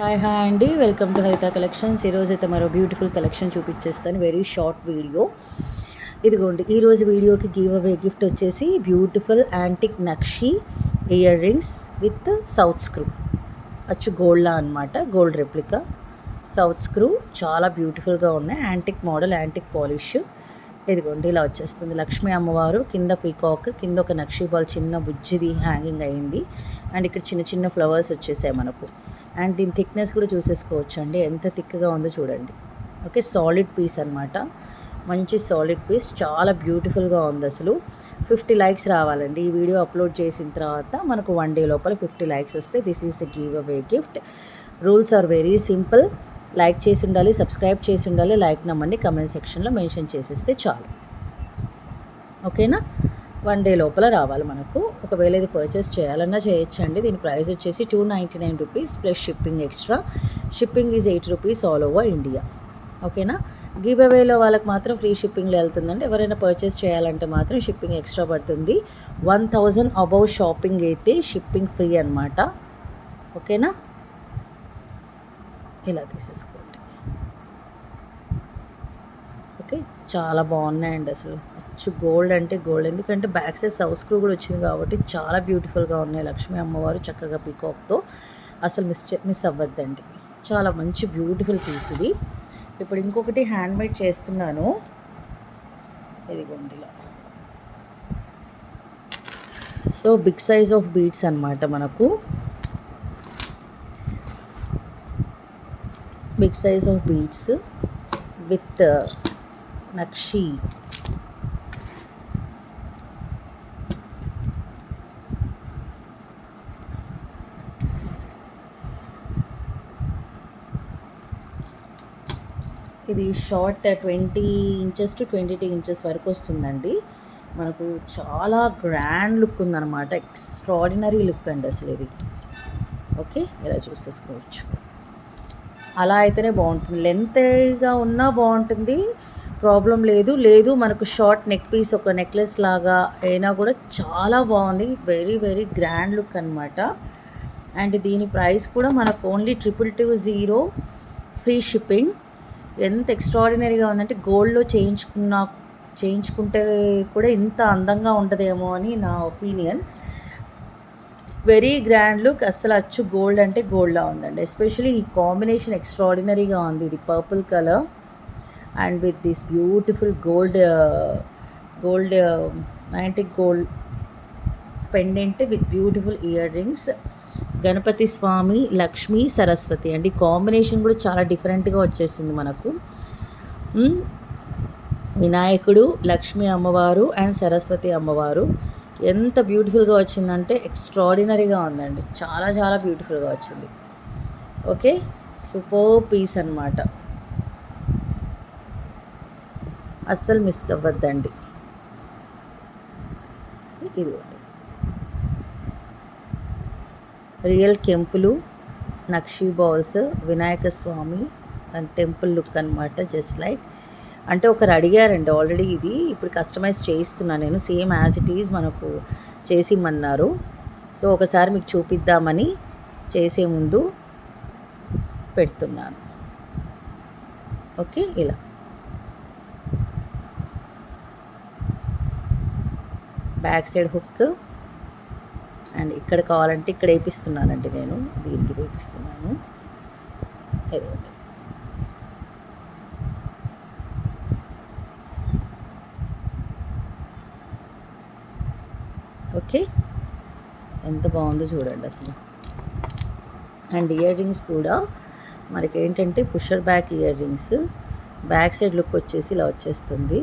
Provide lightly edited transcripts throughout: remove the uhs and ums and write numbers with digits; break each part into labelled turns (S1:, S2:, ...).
S1: Hi అండి. Welcome to హరిత collections. ఈరోజైతే మరో బ్యూటిఫుల్ కలెక్షన్ చూపించేస్తాను. Very short video. ఇదిగోండి, ఈరోజు వీడియోకి గివ్ అవే గిఫ్ట్ వచ్చేసి beautiful antique nakshi ear rings with south screw. అచ్చు గోల్డ్లా అనమాట, గోల్డ్ రెప్లికా సౌత్ స్క్రూ. చాలా బ్యూటిఫుల్గా ఉన్నాయి. Antique model, antique polish. ఇదిగోండి ఇలా వచ్చేస్తుంది. లక్ష్మీ అమ్మవారు, కింద పీకాక్, కింద ఒక నక్షి బాల్ చిన్న బుజ్జిది హ్యాంగింగ్ అయింది. అండ్ ఇక్కడ చిన్న చిన్న ఫ్లవర్స్ వచ్చేసాయి మనకు. అండ్ దీని థిక్నెస్ కూడా చూసేసుకోవచ్చు అండి, ఎంత థిక్గా ఉందో చూడండి. ఓకే, సాలిడ్ పీస్ అనమాట, మంచి సాలిడ్ పీస్, చాలా బ్యూటిఫుల్గా ఉంది అసలు. 50 లైక్స్ రావాలండి ఈ వీడియో అప్లోడ్ చేసిన తర్వాత. మనకు 1 డే లోపల 50 లైక్స్ వస్తే this is the giveaway gift. Rules are very simple. Like చేసి ఉండాలి, సబ్స్క్రైబ్ చేసి ఉండాలి. లైక్ నమ్మండి, కమెంట్ సెక్షన్లో మెన్షన్ చేసేస్తే చాలు. ఓకేనా, 1 డే లోపల రావాలి మనకు. ఒకవేళ ఇది పర్చేస్ చేయాలన్నా చేయొచ్చండి. దీని ప్రైస్ వచ్చేసి 299 rupees plus shipping extra. Shipping is 8 rupees all over India. ఓకేనా, గివ్ అవేలో వాళ్ళకి మాత్రం ఫ్రీ షిప్పింగ్లో వెళ్తుందండి. ఎవరైనా పర్చేస్ చేయాలంటే మాత్రం షిప్పింగ్ ఎక్స్ట్రా పడుతుంది. 1000 అబౌవ్ షాపింగ్ అయితే షిప్పింగ్ ఫ్రీ అనమాట. ఓకేనా, ఇలా తీసేసుకోండి. ఓకే, చాలా బాగున్నాయండి అసలు. అచ్చు గోల్డ్ అంటే గోల్డ్, ఎందుకంటే బ్యాక్ సైడ్ సౌత్ స్క్రూ కూడా వచ్చింది కాబట్టి చాలా బ్యూటిఫుల్గా ఉన్నాయి. లక్ష్మీ అమ్మవారు చక్కగా పీకాక్తో, అసలు మిస్ అవ్వద్దండి. చాలా మంచి బ్యూటిఫుల్ పీస్ ఇది. ఇప్పుడు ఇంకొకటి హ్యాండ్ మేడ్ చేస్తున్నాను. ఇదిగోండి ఇలా. So big size of beads అనమాట మనకు. Big size of beads with నక్షి. ఇది షార్ట్ 20 ఇంచెస్ టు 22 ఇంచెస్ వరకు వస్తుందండి మనకు. చాలా గ్రాండ్ లుక్ ఉందన్నమాట, ఎక్స్ట్రాడినరీ లుక్ అండి అసలు ఇది. ఓకే, ఇలా చూసేసుకోవచ్చు. అలా అయితేనే బాగుంటుంది, లెంత్గా ఉన్నా బాగుంటుంది, ప్రాబ్లం లేదు మనకు షార్ట్ నెక్ పీస్, ఒక నెక్లెస్ లాగా అయినా కూడా చాలా బాగుంది. వెరీ వెరీ గ్రాండ్ లుక్ అనమాట. అండ్ దీని ప్రైస్ కూడా మనకు ఓన్లీ 220 ఫ్రీ షిప్పింగ్. ఎంత ఎక్స్ట్రాడినరీగా ఉందంటే, గోల్డ్లో చేయించుకుంటే కూడా ఇంత అందంగా ఉండదేమో అని నా ఒపీనియన్. వెరీ గ్రాండ్ లుక్, అస్సలు అచ్చు గోల్డ్ అంటే గోల్డ్లా ఉందండి. ఎస్పెషలీ ఈ కాంబినేషన్ ఎక్స్ట్రాడినరీగా ఉంది. ఇది purple colour and with this beautiful gold antique gold pendant with beautiful earrings. Ganapati Swami, Lakshmi, Saraswati అండి. కాంబినేషన్ కూడా చాలా డిఫరెంట్గా వచ్చేసింది మనకు. వినాయకుడు, లక్ష్మీ అమ్మవారు అండ్ సరస్వతి అమ్మవారు. ఎంత బ్యూటిఫుల్గా వచ్చిందంటే ఎక్స్ట్రాడినరీగా ఉందండి. చాలా చాలా బ్యూటిఫుల్గా వచ్చింది. ఓకే, సూపర్ పీస్ అనమాట, అస్సలు మిస్ అవ్వద్దండి. ఇదిగోండి, రియల్ కెంపులు, నక్షి balls, Vinayaka Swami and temple look అనమాట. జస్ట్ లైక్ అంటే ఒకరు అడిగారండి ఆల్రెడీ, ఇది ఇప్పుడు కస్టమైజ్ చేయిస్తున్నాను నేను. సేమ్ యాజ్ ఇట్ ఈజ్ మనకు చేసిమన్నారు. సో ఒకసారి మీకు చూపిద్దామని చేసే ముందు పెడుతున్నాను. ఓకే, ఇలా బ్యాక్ సైడ్ హుక్. అండ్ ఇక్కడ కావాలంటే ఇక్కడ వేపిస్తున్నానండి నేను, దీనికి వేపిస్తున్నాను. ఇదిగోండి, ఓకే, ఎంత బాగుందో చూడండి అసలు. అండ్ ఇయర్ రింగ్స్ కూడా మనకి ఏంటంటే pusher back ear rings. Back side look వచ్చేసి ఇలా వచ్చేస్తుంది.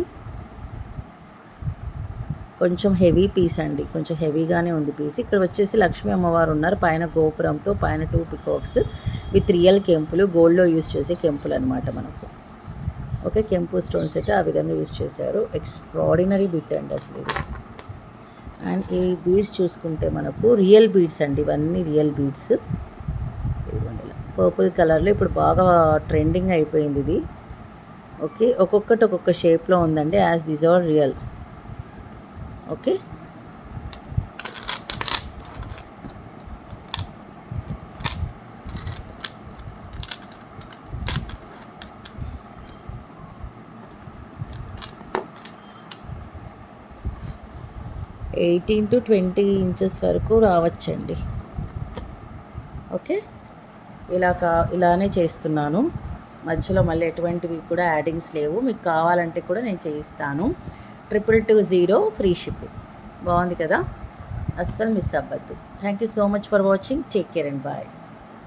S1: కొంచెం హెవీ పీస్ అండి, కొంచెం హెవీగానే ఉంది పీస్. ఇక్కడ వచ్చేసి లక్ష్మీ అమ్మవారు ఉన్నారు, పైన గోపురంతో, పైన 2 పికాక్స్ విత్ రియల్ కెంపులు, గోల్డ్లో యూస్ చేసే కెంపులు అనమాట మనకు. ఓకే, కెంపు స్టోన్స్ అయితే ఆ విధంగా యూస్ చేశారు. ఎక్స్ట్రాడినరీ బిట్ అండి అసలు ఇది. అండ్ ఈ బీడ్స్ చూసుకుంటే మనకు రియల్ బీడ్స్ అండి, ఇవన్నీ రియల్ బీడ్స్. ఇదిగోండి ఇలా పర్పుల్ కలర్లో ఇప్పుడు బాగా ట్రెండింగ్ అయిపోయింది ఇది. ఓకే, ఒక్కొక్కటి ఒక్కొక్క షేప్లో ఉందండి, as these are real. Okay, 18 to 20 inches వరకు రావచ్చండి. ఓకే, ఇలానే చేస్తున్నాను. మధ్యలో మళ్ళీ ఎటువంటివి కూడా యాడింగ్స్ లేవు. మీకు కావాలంటే కూడా నేను చేయిస్తాను. 2220 ఫ్రీ షిప్పింగ్. బాగుంది కదా, అస్సలు మిస్ అవ్వద్దు. Thank you so much for watching. Take care and bye.